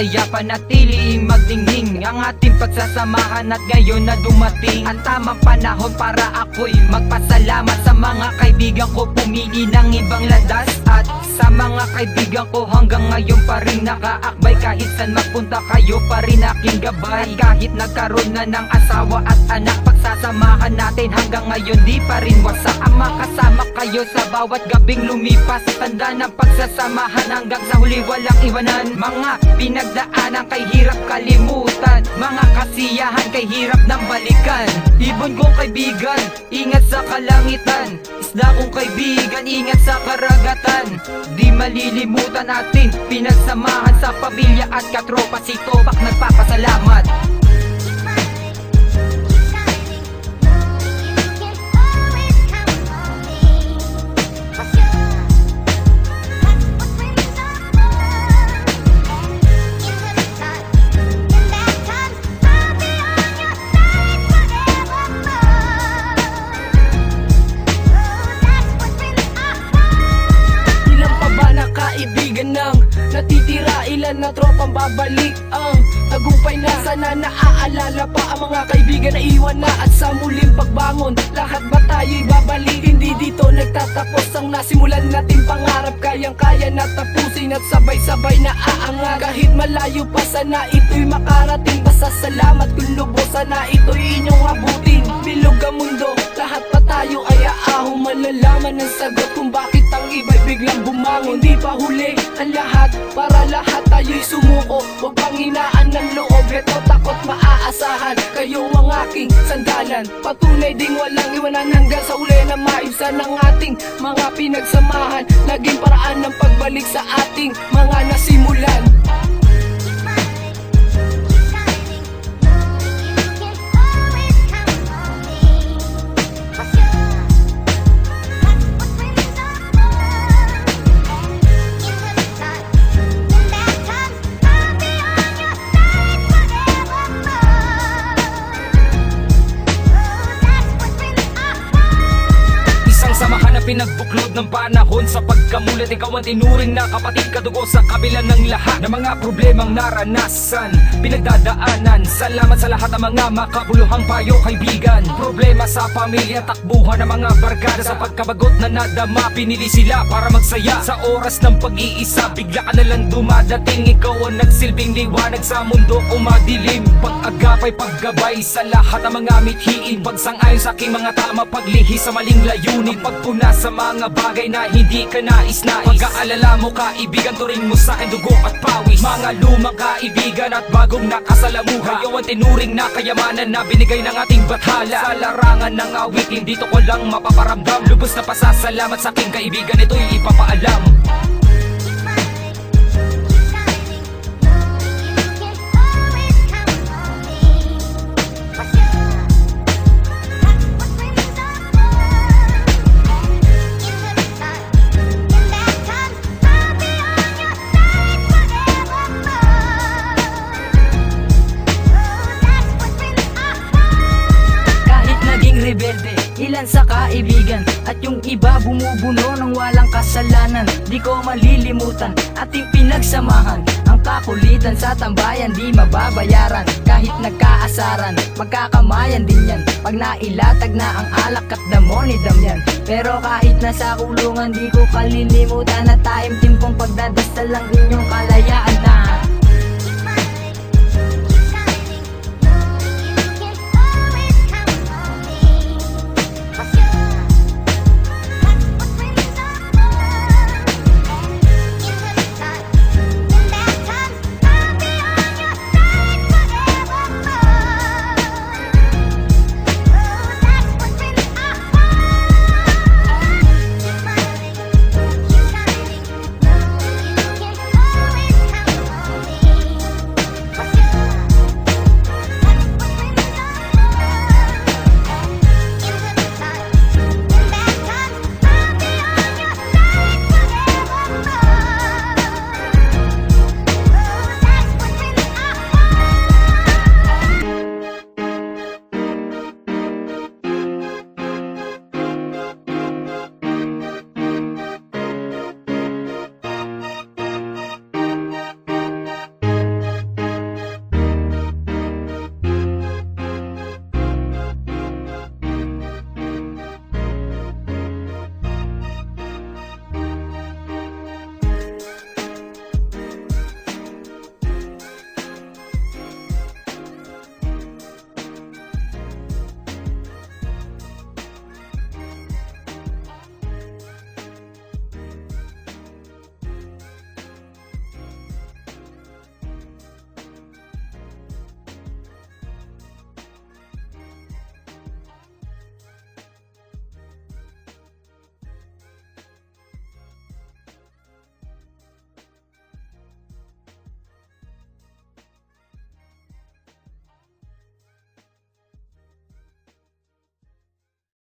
masaya panatiling magdingning ang ating pagsasamahan at ngayon na dumating ang tamang panahon para ako'y magpasalamat sa mga kaibigan ko pumili ng ibang landas at sa mga kaibigan ko hanggang ngayon pa rin nakaakbay kahit saan magpunta kayo pa rin aking gabay at kahit nagkaroon na ng asawa at anak pagsasamahan natin hanggang ngayon di pa rin wasak ang makasama kayo sa bawat gabing lumipas tanda ng pagsasamahan hanggang sa huli walang iwanan mga pinagdaanan kay hirap kalimutan mga kasiyahan kay hirap nang balikan ibon kong kaibigan ingat sa kalangitan isda kong kaibigan ingat sa karagatan di malilimutan natin pinagsamahan sa pamilya at katropa si Topak nagpapasalamat. Kaibigan ng natitira ilan na tropang babalik ang tagumpay na sana naaalala pa ang mga kaibigan na iwan na at sa muling pagbangon lahat ba tayo'y babalik hindi dito nagtatapos ang nasimulan natin pangarap kayang-kaya na tapusin at sabay-sabay na aangat kahit malayo pa sana ito'y makarating basta salamat kung lubos sana ito'y inyong abutin bilog ang mundo lahat pa tayo ay aahong malalaman ng sagot kung bakit ang iba'y biglang bumangon hindi pa huli ang lahat para lahat tayo'y sumuko huwag pang hinaan ng loob ito takot maaasahan kayo ang aking sandalan patunay ding walang iwanan hanggang sa uli na maibsan ang ating mga pinagsamahan naging paraan ng pagbalik sa ating mga nasimulan. Pinagbuklod ng panahon sa pagkamulat ikaw ang tinuring na kapatid kadugo sa kabila ng lahat ng mga problemang naranasan pinagdadaanan salamat sa lahat ng mga makabuluhang payo kaibigan problema sa pamilya takbuhan ng mga barkada sa pagkabagot na nadama pinili sila para magsaya sa oras ng pag-iisa bigla ka nalang dumadating ikaw ang nagsilbing liwanag sa mundo umadilim pag-agapay paggabay sa lahat ng mga mithiin pagsang-ayon sa aking mga tama paglihi sa maling layunin pagpuna sa mga bagay na hindi ka nais-nais pag-aalala mo kaibigan turing mo sa akin dugo at pawis mga lumang kaibigan at bagong nakasalamuha kayo ang tinuring na kayamanan na binigay ng ating bathala sa larangan ng awitin dito ko lang mapaparamdam lubos na pasasalamat sa aking kaibigan ito'y ipapaalam. Rebelde, ilan sa kaibigan at yung iba bumubuno ng walang kasalanan di ko malilimutan ating pinagsamahan ang kakulitan sa tambayan di mababayaran kahit nagkaasaran magkakamayan din yan pag nailatag na ang alak at damo ni Damian pero kahit nasa kulungan di ko kalilimutan na taimtim kong pagdadasal lang inyong kalayaan na